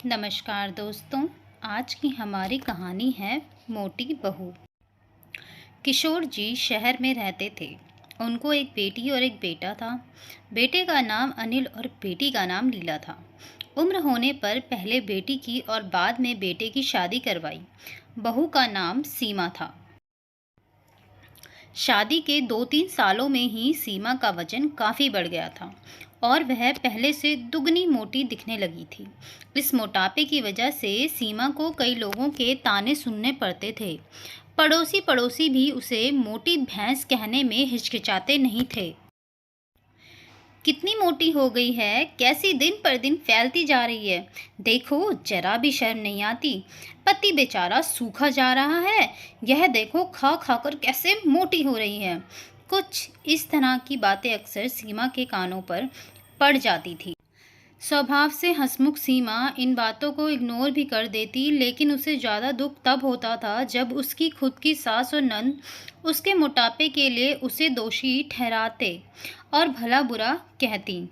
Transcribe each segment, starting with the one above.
नमस्कार दोस्तों। आज की हमारी कहानी है मोटी बहू। किशोर जी शहर में रहते थे। उनको एक बेटी और एक बेटा था। बेटे का नाम अनिल और बेटी का नाम लीला था। उम्र होने पर पहले बेटी की और बाद में बेटे की शादी करवाई। बहू का नाम सीमा था। शादी के 2-3 सालों में ही सीमा का वजन काफ़ी बढ़ गया था और वह पहले से दुगनी मोटी दिखने लगी थी। इस मोटापे की वजह से सीमा को कई लोगों के ताने सुनने पड़ते थे। पड़ोसी भी उसे मोटी भैंस कहने में हिचकिचाते नहीं थे। कितनी मोटी हो गई है, कैसी दिन पर दिन फैलती जा रही है। देखो, जरा भी शर्म नहीं आती। पति बेचारा सूखा जा रहा है। यह देखो, खा खाकर कैसे मोटी हो रही है। कुछ इस तरह की बातें अक्सर सीमा के कानों पर पड़ जाती थी। स्वभाव से हंसमुख सीमा इन बातों को इग्नोर भी कर देती, लेकिन उसे ज़्यादा दुख तब होता था जब उसकी खुद की सास और नंद उसके मोटापे के लिए उसे दोषी ठहराते और भला बुरा कहती।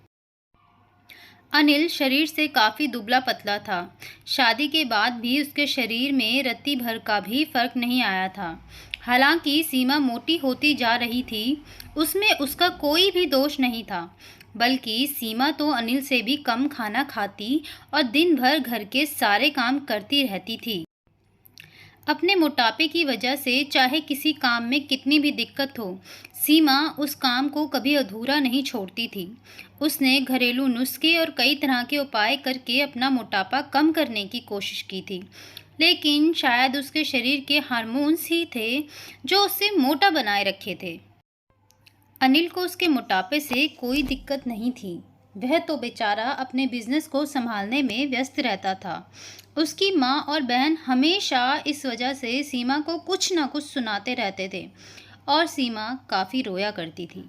अनिल शरीर से काफ़ी दुबला पतला था। शादी के बाद भी उसके शरीर में रत्ती भर का भी फर्क नहीं आया था। हालांकि सीमा मोटी होती जा रही थी, उसमें उसका कोई भी दोष नहीं था। बल्कि सीमा तो अनिल से भी कम खाना खाती और दिन भर घर के सारे काम करती रहती थी। अपने मोटापे की वजह से चाहे किसी काम में कितनी भी दिक्कत हो, सीमा उस काम को कभी अधूरा नहीं छोड़ती थी। उसने घरेलू नुस्खे और कई तरह के उपाय करके अपना मोटापा कम करने की कोशिश की थी, लेकिन शायद उसके शरीर के हार्मोन्स ही थे जो उसे मोटा बनाए रखे थे। अनिल को उसके मोटापे से कोई दिक्कत नहीं थी। वह तो बेचारा अपने बिजनेस को संभालने में व्यस्त रहता था। उसकी माँ और बहन हमेशा इस वजह से सीमा को कुछ ना कुछ सुनाते रहते थे और सीमा काफ़ी रोया करती थी।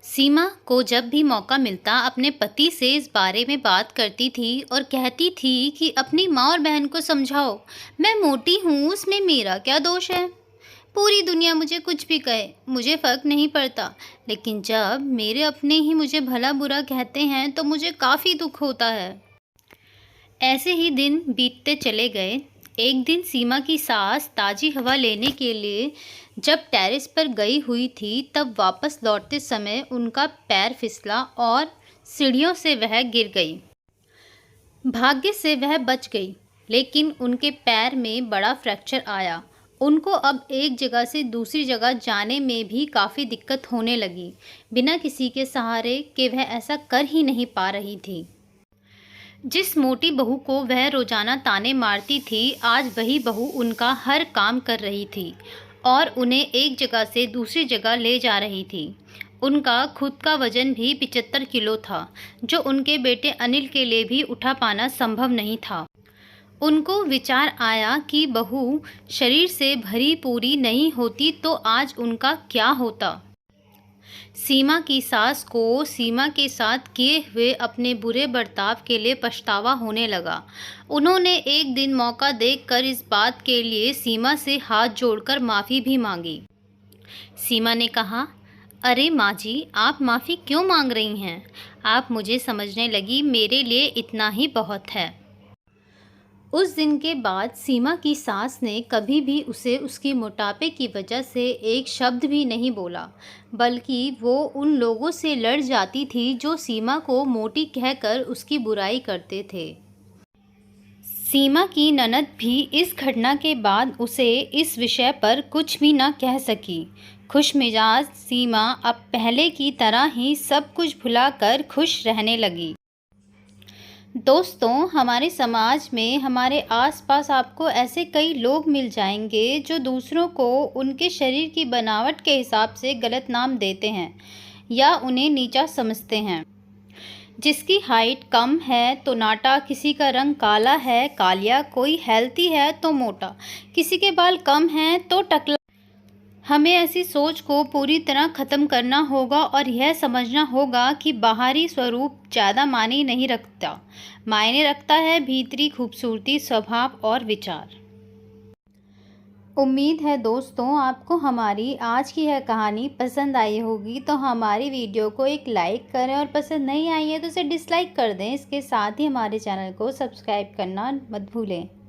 सीमा को जब भी मौका मिलता अपने पति से इस बारे में बात करती थी और कहती थी कि अपनी माँ और बहन को समझाओ, मैं मोटी हूँ, उसमें मेरा क्या दोष है। पूरी दुनिया मुझे कुछ भी कहे, मुझे फ़र्क नहीं पड़ता, लेकिन जब मेरे अपने ही मुझे भला बुरा कहते हैं तो मुझे काफ़ी दुख होता है। ऐसे ही दिन बीतते चले गए। एक दिन सीमा की सास ताज़ी हवा लेने के लिए जब टेरेस पर गई हुई थी, तब वापस लौटते समय उनका पैर फिसला और सीढ़ियों से वह गिर गई। भाग्य से वह बच गई, लेकिन उनके पैर में बड़ा फ्रैक्चर आया। उनको अब एक जगह से दूसरी जगह जाने में भी काफ़ी दिक्कत होने लगी। बिना किसी के सहारे के वह ऐसा कर ही नहीं पा रही थी। जिस मोटी बहू को वह रोजाना ताने मारती थी, आज वही बहू उनका हर काम कर रही थी और उन्हें एक जगह से दूसरी जगह ले जा रही थी। उनका खुद का वजन भी 75 किलो था, जो उनके बेटे अनिल के लिए भी उठा पाना संभव नहीं था। उनको विचार आया कि बहू शरीर से भरी पूरी नहीं होती तो आज उनका क्या होता। सीमा की सास को सीमा के साथ किए हुए अपने बुरे बर्ताव के लिए पछतावा होने लगा। उन्होंने एक दिन मौका देखकर इस बात के लिए सीमा से हाथ जोड़कर माफ़ी भी मांगी। सीमा ने कहा, अरे माँ जी, आप माफ़ी क्यों मांग रही हैं? आप मुझे समझने लगी, मेरे लिए इतना ही बहुत है। उस दिन के बाद सीमा की सास ने कभी भी उसे उसकी मोटापे की वजह से एक शब्द भी नहीं बोला, बल्कि वो उन लोगों से लड़ जाती थी जो सीमा को मोटी कहकर उसकी बुराई करते थे। सीमा की ननद भी इस घटना के बाद उसे इस विषय पर कुछ भी न कह सकी। खुशमिजाज सीमा अब पहले की तरह ही सब कुछ भुलाकर खुश रहने लगी। दोस्तों, हमारे समाज में हमारे आसपास आपको ऐसे कई लोग मिल जाएंगे जो दूसरों को उनके शरीर की बनावट के हिसाब से गलत नाम देते हैं या उन्हें नीचा समझते हैं। जिसकी हाइट कम है तो नाटा, किसी का रंग काला है कालिया, कोई हेल्थी है तो मोटा, किसी के बाल कम हैं तो टकला। हमें ऐसी सोच को पूरी तरह ख़त्म करना होगा और यह समझना होगा कि बाहरी स्वरूप ज़्यादा मायने नहीं रखता। मायने रखता है भीतरी खूबसूरती, स्वभाव और विचार। उम्मीद है दोस्तों आपको हमारी आज की यह कहानी पसंद आई होगी। तो हमारी वीडियो को एक लाइक करें और पसंद नहीं आई है तो इसे डिसलाइक कर दें। इसके साथ ही हमारे चैनल को सब्सक्राइब करना मत भूलें।